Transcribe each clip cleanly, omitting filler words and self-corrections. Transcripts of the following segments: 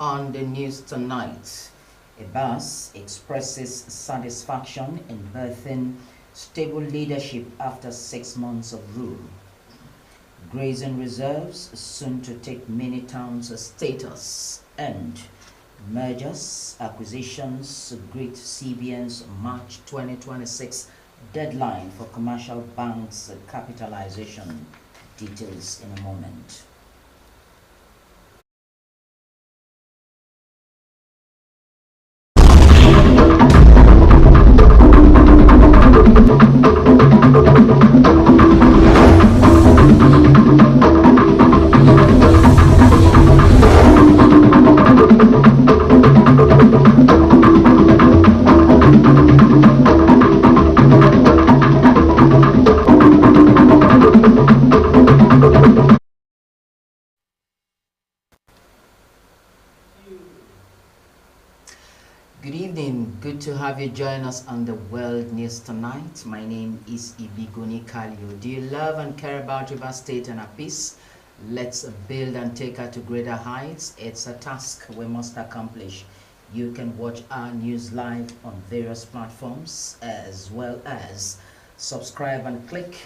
On the news tonight, Abbas expresses satisfaction in birthing stable leadership after 6 months of rule. Grazing reserves soon to take many towns status, and mergers, acquisitions greet CBN's March 2026 deadline for commercial banks capitalization. Details in a moment. Good evening. Good to have you join us on the World News tonight. My name is Ibigoni Kalio. Do you love and care about River State and our peace? Let's build and take her to greater heights. It's a task we must accomplish. You can watch our news live on various platforms, as well as subscribe and click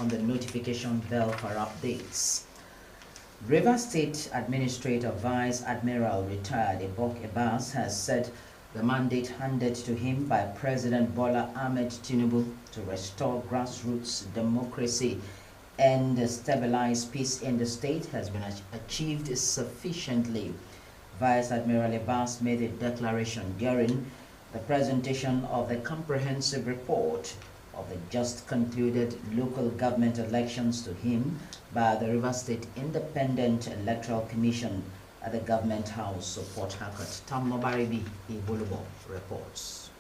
on the notification bell for updates. River State Administrator Vice Admiral retired Ebok Abbas has said the mandate handed to him by President Bola Ahmed Tinubu to restore grassroots democracy and stabilize peace in the state has been achieved sufficiently. Vice Admiral Abbas made a declaration during the presentation of the comprehensive report of the just concluded local government elections to him by the River State Independent Electoral Commission at the Government House of Port Harcourt. Tam Nobaribi Ibulubo reports.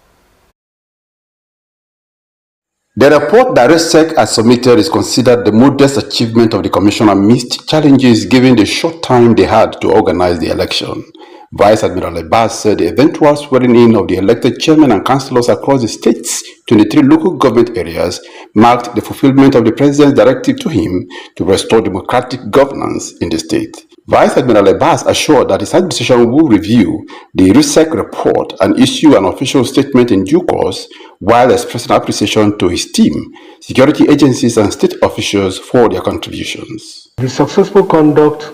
The report that Rstv has submitted is considered the modest achievement of the Commission amidst challenges given the short time they had to organize the election. Vice Admiral Abbas said the eventual swearing-in of the elected chairmen and councillors across the state's 23 local government areas marked the fulfillment of the President's directive to him to restore democratic governance in the state. Vice Admiral Abbas assured that his administration will review the Rstv report and issue an official statement in due course, while expressing appreciation to his team, security agencies and state officials for their contributions. The successful conduct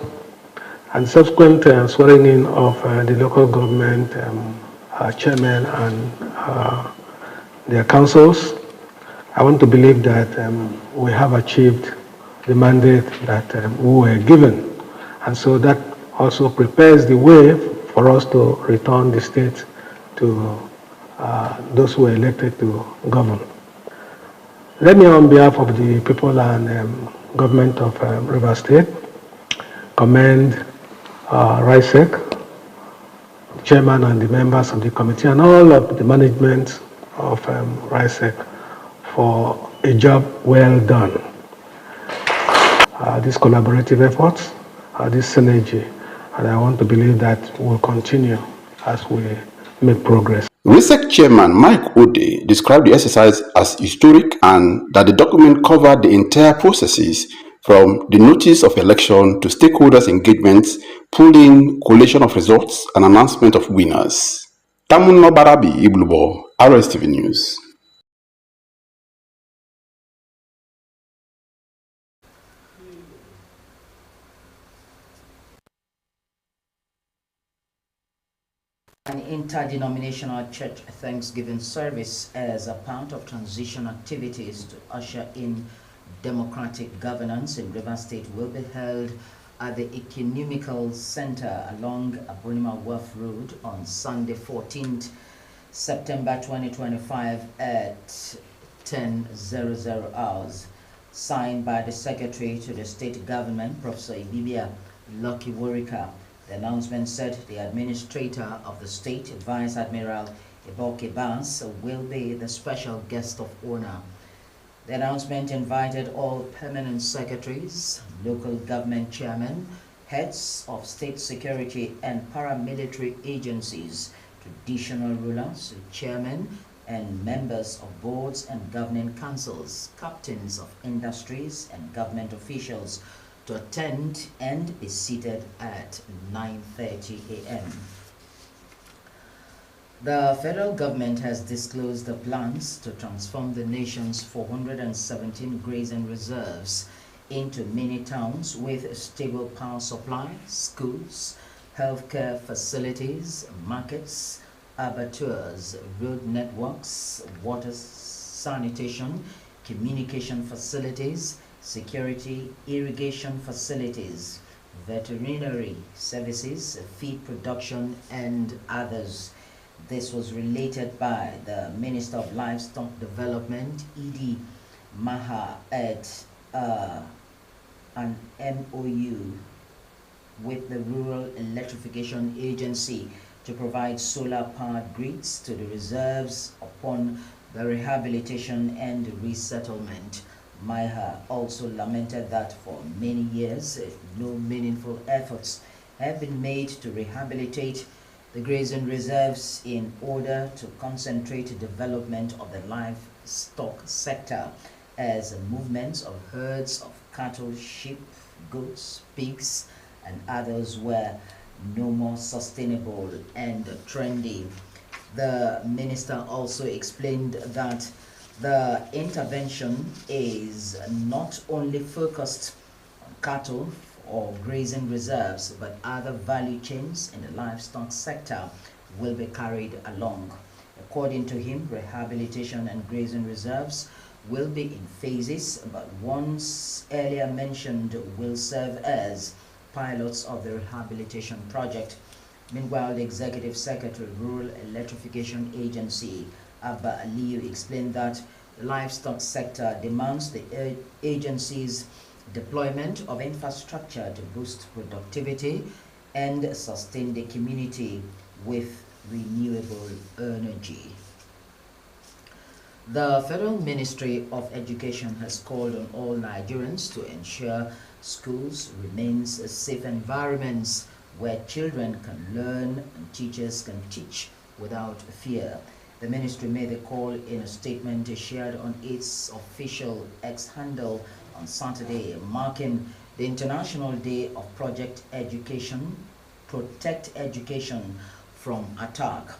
and subsequent swearing-in of the local government chairmen and their councils, I want to believe that we have achieved the mandate that we were given. And so that also prepares the way for us to return the state to those who were elected to govern. Let me, on behalf of the people and government of River State, commend Rstv, the chairman and the members of the committee, and all of the management of Rstv for a job well done. These collaborative efforts, this synergy, and I want to believe that will continue as we make progress. Rstv chairman Mike Ode described the exercise as historic and that the document covered the entire processes from the notice of election to stakeholders' engagements, polling, collation of results, and announcement of winners. Tamun Nobarabi Iblubo, Rstv News. An interdenominational church Thanksgiving service as a part of transition activities to usher in democratic governance in River State will be held at the Ecumenical Center along Abunima Wharf Road on Sunday 14th September 2025 at 10:00 hours. Signed by the Secretary to the State Government, Professor Ibibia Lucky Worika. The announcement said the Administrator of the State, Vice Admiral Ebok Abbas, will be the special guest of honor. The announcement invited all permanent secretaries, local government chairmen, heads of state security and paramilitary agencies, traditional rulers, chairmen, and members of boards and governing councils, captains of industries and government officials to attend and be seated at 9:30 a.m. The federal government has disclosed the plans to transform the nation's 417 grazing reserves into mini towns with stable power supply, schools, healthcare facilities, markets, abattoirs, road networks, water sanitation, communication facilities, security, irrigation facilities, veterinary services, feed production, and others. This was related by the Minister of Livestock Development, Ed Maha, at an MOU with the Rural Electrification Agency to provide solar-powered grids to the reserves upon the rehabilitation and resettlement. Maha also lamented that for many years, no meaningful efforts have been made to rehabilitate the grazing reserves in order to concentrate development of the livestock sector, as movements of herds of cattle, sheep, goats, pigs, and others were no more sustainable and trendy. The minister also explained that the intervention is not only focused on cattle or grazing reserves, but other value chains in the livestock sector will be carried along. According to him, rehabilitation and grazing reserves will be in phases, but ones earlier mentioned will serve as pilots of the rehabilitation project. Meanwhile, the Executive Secretary, Rural Electrification Agency, Abba Aliyu, explained that the livestock sector demands the agency's deployment of infrastructure to boost productivity and sustain the community with renewable energy. The Federal Ministry of Education has called on all Nigerians to ensure schools remains safe environments where children can learn and teachers can teach without fear. The ministry made the call in a statement shared on its official X handle on Saturday, marking the International Day of Project Education, Protect Education from Attack.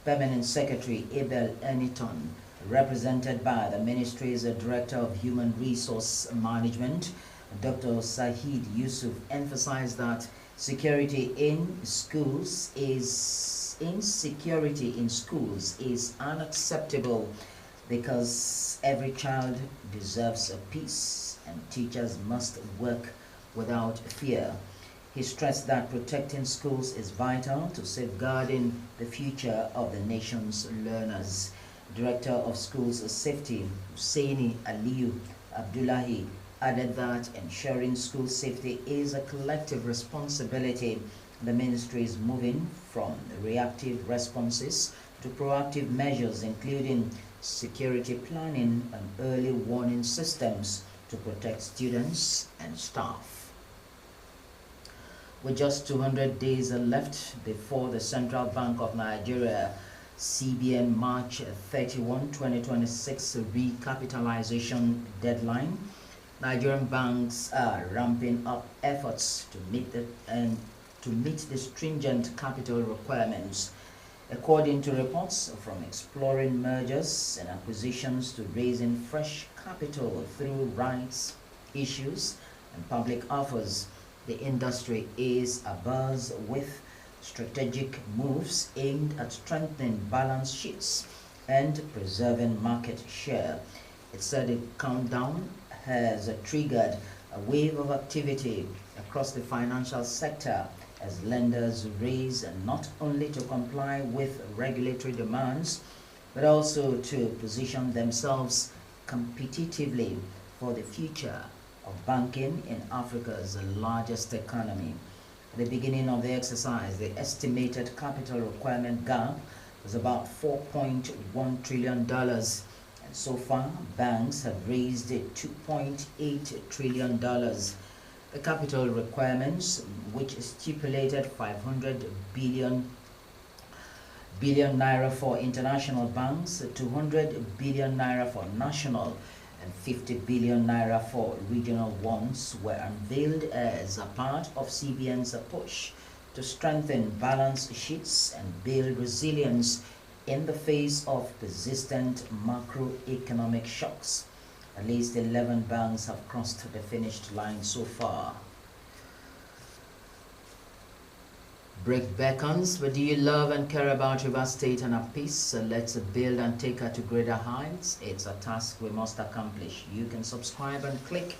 Permanent Secretary Abel Eniton, represented by the ministry's Director of Human Resource Management, Dr. Sahid Yusuf, emphasized that insecurity in schools is unacceptable because every child deserves a peace and teachers must work without fear. He stressed that protecting schools is vital to safeguarding the future of the nation's learners. Director of Schools Safety, Husseini Aliyu Abdullahi, added that ensuring school safety is a collective responsibility. The ministry is moving from reactive responses to proactive measures, including security planning and early warning systems to protect students and staff. With just 200 days left before the Central Bank of Nigeria CBN March 31, 2026 recapitalization deadline, Nigerian banks are ramping up efforts to meet the stringent capital requirements. According to reports from exploring mergers and acquisitions to raising fresh capital through rights issues and public offers, the industry is abuzz with strategic moves aimed at strengthening balance sheets and preserving market share. It said the countdown has triggered a wave of activity across the financial sector as lenders race not only to comply with regulatory demands but also to position themselves competitively for the future of banking in Africa's largest economy. At the beginning of the exercise, the estimated capital requirement gap was about $4.1 trillion, and so far, banks have raised $2.8 trillion. The capital requirements, which stipulated 500 billion naira for international banks, 200 billion naira for national and 50 billion naira for regional ones were unveiled as a part of CBN's push to strengthen balance sheets and build resilience in the face of persistent macroeconomic shocks. At least 11 banks have crossed the finished line so far. Break beckons, but do you love and care about River State and our peace? So let's build and take her to greater heights. It's a task we must accomplish. You can subscribe and click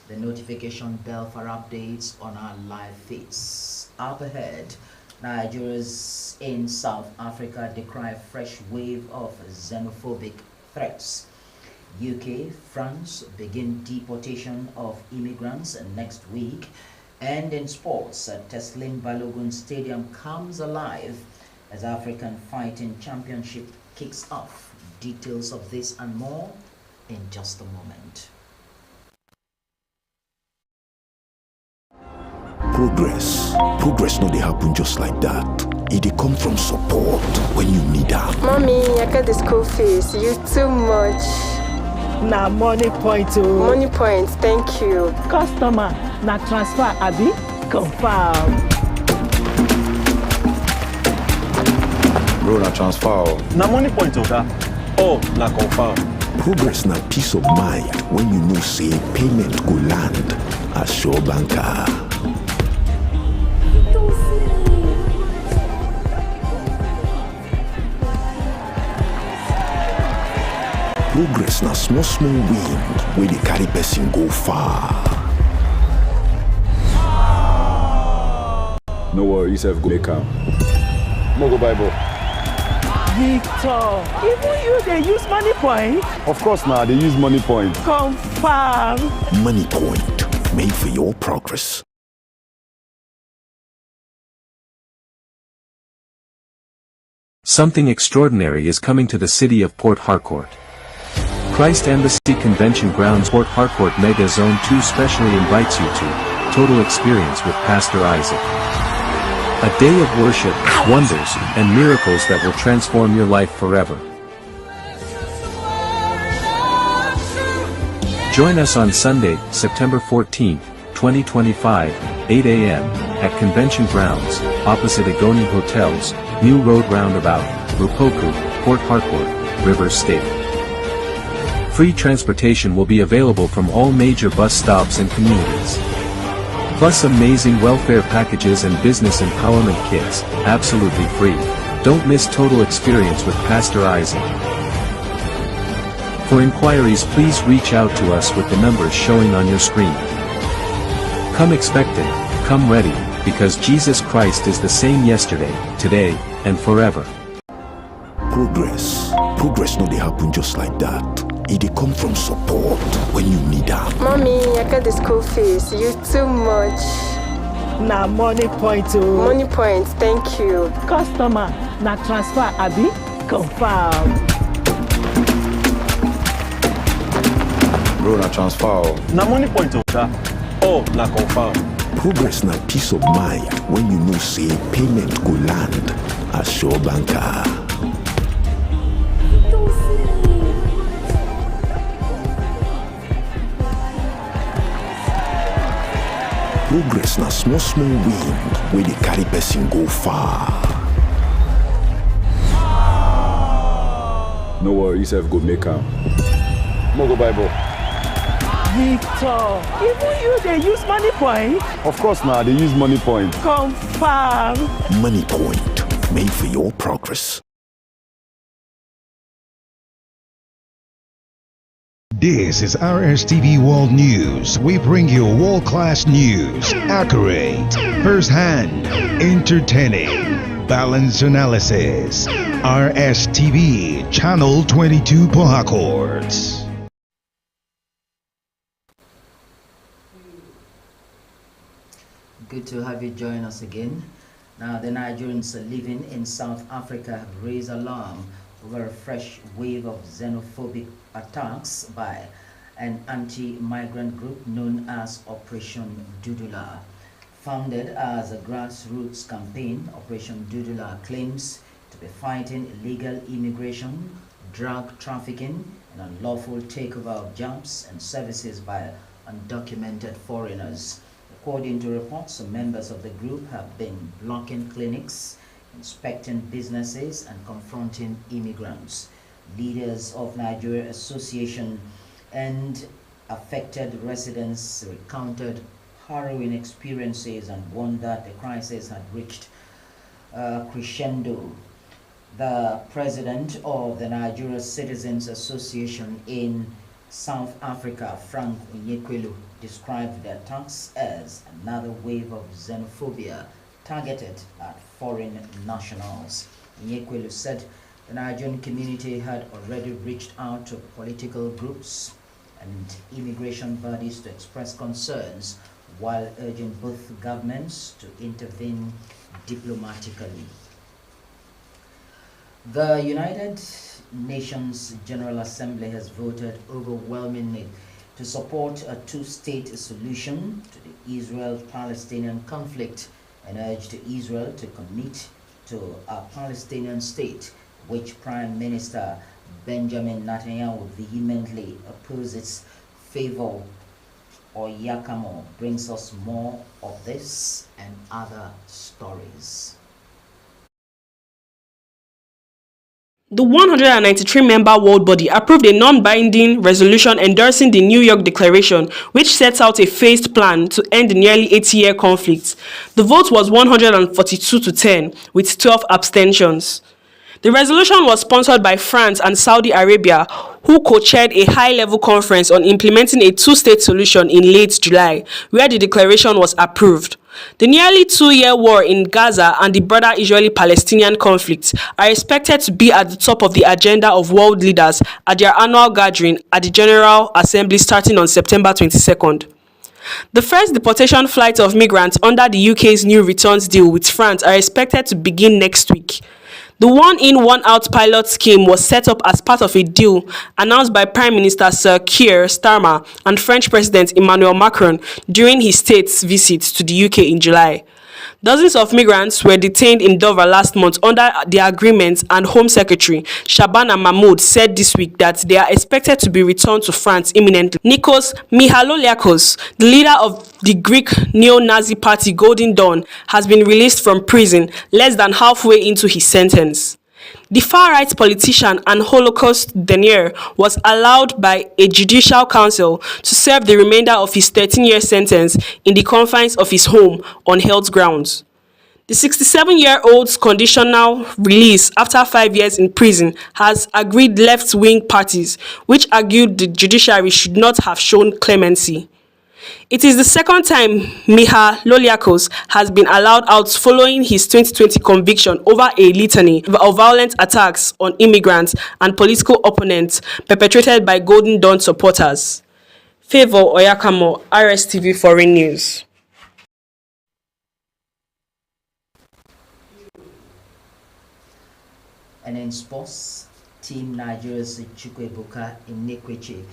the notification bell for updates on our live feeds. Up ahead, Nigerians in South Africa decry fresh wave of xenophobic threats. UK, France begin deportation of immigrants next week. And in sports, Teslim Balogun Stadium comes alive as African Fighting Championship kicks off. Details of this and more in just a moment. Progress no dey happen just like that. It dey come from support when you need am. Mommy, I got the school fees. You too much. Na money point o. Money point, thank you. Customer, na transfer abi? Confirm. Bro, na transfer. Na money point oga. Oh, na confirm. Progress na peace of mind when you know say payment go land as sure banker. Progress na small wind wey dey carry person go far. No worry, yourself go make am. Mo go buy ball. Victor, even you dey use money point? Of course na, they use money point. Confirm. Money point, made for your progress. Something extraordinary is coming to the city of Port Harcourt. Christ Embassy Convention Grounds Port Harcourt Mega Zone 2 specially invites you to Total Experience with Pastor Isaac. A day of worship, wonders, and miracles that will transform your life forever. Join us on Sunday, September 14th, 2025, 8 a.m., at Convention Grounds, opposite Agoni Hotels, New Road Roundabout, Rupoku, Port Harcourt, River State. Free transportation will be available from all major bus stops and communities. Plus amazing welfare packages and business empowerment kits, absolutely free. Don't miss Total Experience with Pastor Isaac. For inquiries, please reach out to us with the numbers showing on your screen. Come expectant, come ready, because Jesus Christ is the same yesterday, today, and forever. Progress no dey happen just like that. It dey come from support when you need am. Mommy, I got the school fees. You too much. Na money point o. Money point, thank you. Customer, na transfer abi? Confirm. Bro, na transfer. Na money point oga. Oh, na confirm. Progress na peace of mind when you know say payment go land as sure banker. Progress na small wind wey dey carry person go far. No worry, yourself go make am. Mo go buy ball. Victor, even you dey use money point? Of course na, they use money point. Confirm. Money point, made for your progress. This is Rstv World News. We bring you world-class news, accurate, first-hand, entertaining, balanced analysis. Rstv, Channel 22 Port Harcourt. Good to have you join us again. Now, the Nigerians living in South Africa have raised alarm over a fresh wave of xenophobic attacks by an anti-migrant group known as Operation Dudula. Founded as a grassroots campaign, Operation Dudula claims to be fighting illegal immigration, drug trafficking, and unlawful takeover of jobs and services by undocumented foreigners. According to reports, some members of the group have been blocking clinics, inspecting businesses, and confronting immigrants. Leaders of Nigeria Association and affected residents recounted harrowing experiences and warned that the crisis had reached crescendo. The president of the Nigeria Citizens Association in South Africa, Frank Onyekwelu, described the attacks as another wave of xenophobia targeted at foreign nationals. Onyekwelu said the Nigerian community had already reached out to political groups and immigration bodies to express concerns, while urging both governments to intervene diplomatically. The United Nations General Assembly has voted overwhelmingly to support a two-state solution to the Israel-Palestinian conflict and urged Israel to commit to a Palestinian state, which Prime Minister Benjamin Netanyahu vehemently opposes. Favor Oyakamo brings us more of this and other stories. The 193-member world body approved a non-binding resolution endorsing the New York Declaration, which sets out a phased plan to end the nearly 80-year conflict. The vote was 142 to 10, with 12 abstentions. The resolution was sponsored by France and Saudi Arabia, who co-chaired a high-level conference on implementing a two-state solution in late July, where the declaration was approved. The nearly two-year war in Gaza and the broader Israeli-Palestinian conflict are expected to be at the top of the agenda of world leaders at their annual gathering at the General Assembly starting on September 22nd. The first deportation flights of migrants under the UK's new returns deal with France are expected to begin next week. The one-in, one-out pilot scheme was set up as part of a deal announced by Prime Minister Sir Keir Starmer and French President Emmanuel Macron during his state's visit to the UK in July. Dozens of migrants were detained in Dover last month under the agreement, and Home Secretary Shabana Mahmoud said this week that they are expected to be returned to France imminently. Nikos Mihaloliakos, the leader of the Greek neo-Nazi party Golden Dawn, has been released from prison less than halfway into his sentence. The far-right politician and Holocaust denier was allowed by a judicial council to serve the remainder of his 13-year sentence in the confines of his home on health grounds. The 67-year-old's conditional release after 5 years in prison has agreed left-wing parties, which argued the judiciary should not have shown clemency. It is the second time Mihaloliakos has been allowed out following his 2020 conviction over a litany of violent attacks on immigrants and political opponents perpetrated by Golden Dawn supporters. Favor Oyakamo, Rstv Foreign News. And in sports, Team Nigeria's Chukwuebuka Inekwechi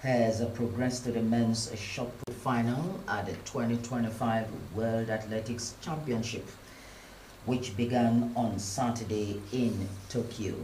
has progressed to the men's shot put final at the 2025 World Athletics Championship, which began on Saturday in Tokyo.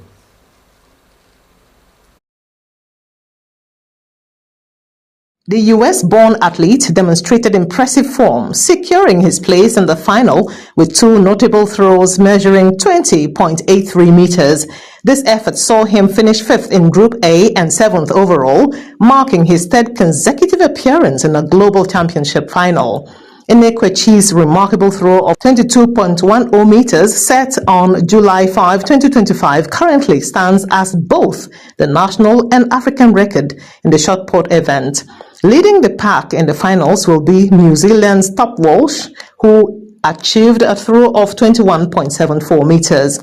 The US-born athlete demonstrated impressive form, securing his place in the final with two notable throws measuring 20.83 meters. This effort saw him finish 5th in Group A and 7th overall, marking his third consecutive appearance in a global championship final. Inekwechi's remarkable throw of 22.10 meters set on July 5, 2025 currently stands as both the national and African record in the shot put event. Leading the pack in the finals will be New Zealand's Top Walsh, who achieved a throw of 21.74 meters.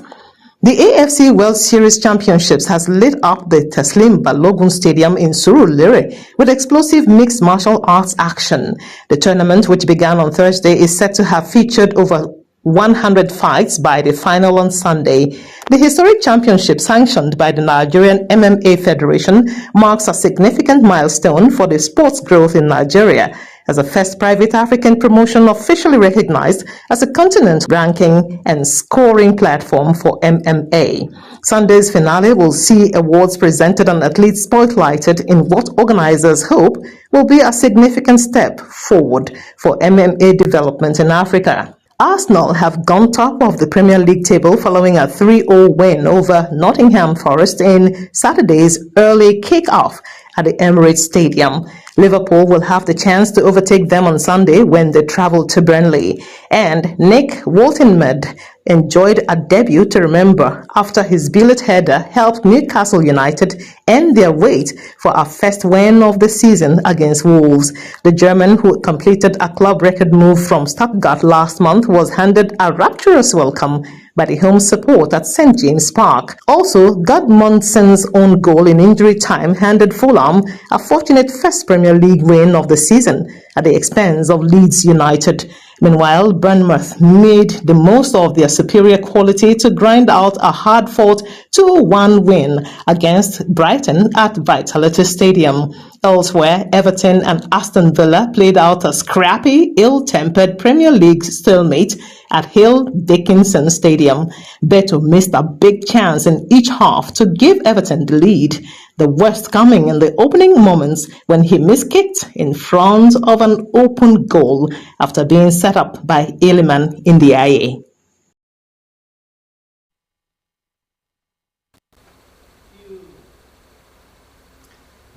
The AFC World Series Championships has lit up the Teslim Balogun Stadium in Surulere with explosive mixed martial arts action. The tournament, which began on Thursday, is set to have featured over 100 fights by the final on Sunday. The historic championship, sanctioned by the Nigerian MMA Federation, marks a significant milestone for the sport's growth in Nigeria as the first private African promotion officially recognized as a continent ranking and scoring platform for MMA. Sunday's finale will see awards presented and athletes spotlighted in what organizers hope will be a significant step forward for MMA development in Africa. Arsenal have gone top of the Premier League table following a 3-0 win over Nottingham Forest in Saturday's early kick-off at the Emirates Stadium. Liverpool will have the chance to overtake them on Sunday when they travel to Burnley. And Nick Woltenmud enjoyed a debut to remember after his billet header helped Newcastle United end their wait for a first win of the season against Wolves. The German, who completed a club record move from Stuttgart last month, was handed a rapturous welcome by the home support at St. James Park. Also, Gudmundsson's own goal in injury time handed Fulham a fortunate first Premier League win of the season at the expense of Leeds United. Meanwhile, Bournemouth made the most of their superior quality to grind out a hard-fought 2-1 win against Brighton at Vitality Stadium. Elsewhere, Everton and Aston Villa played out a scrappy, ill-tempered Premier League stalemate at Hill Dickinson Stadium. Beto missed a big chance in each half to give Everton the lead, the worst coming in the opening moments when he miskicked in front of an open goal after being set up by Iliman in the IA.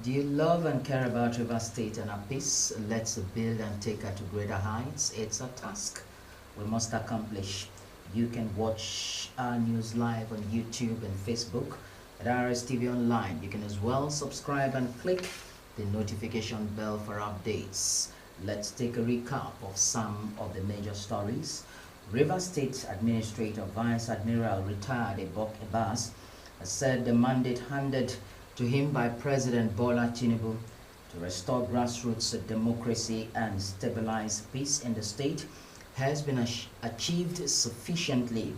Do you love and care about Rivers State and our peace? Let's build and take her to greater heights. It's a task we must accomplish. You can watch our news live on YouTube and Facebook at Rstv Online. You can as well subscribe and click the notification bell for updates. Let's take a recap of some of the major stories. Rivers State Administrator Vice Admiral retired Ebok Ebas has said the mandate handed to him by President Bola Tinubu to restore grassroots democracy and stabilize peace in the state has been achieved sufficiently.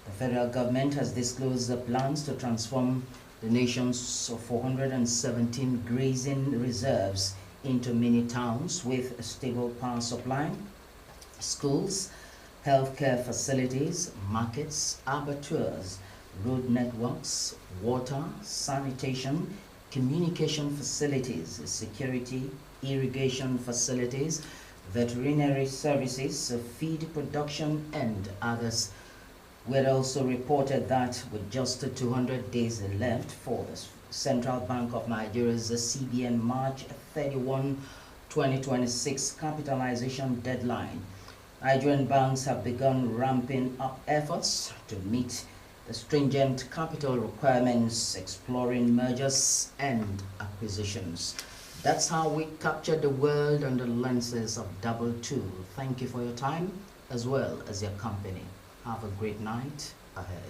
The federal government has disclosed the plans to transform the nation's 417 grazing reserves into mini towns with a stable power supply, schools, healthcare facilities, markets, abattoirs, road networks, water, sanitation, communication facilities, security, irrigation facilities, veterinary services, feed production, and others. We had also reported that with just 200 days left for the Central Bank of Nigeria's CBN March 31, 2026 capitalization deadline, Nigerian banks have begun ramping up efforts to meet the stringent capital requirements, exploring mergers and acquisitions. That's how we capture the world under the lenses of Double Two. Thank you for your time as well as your company. Have a great night ahead.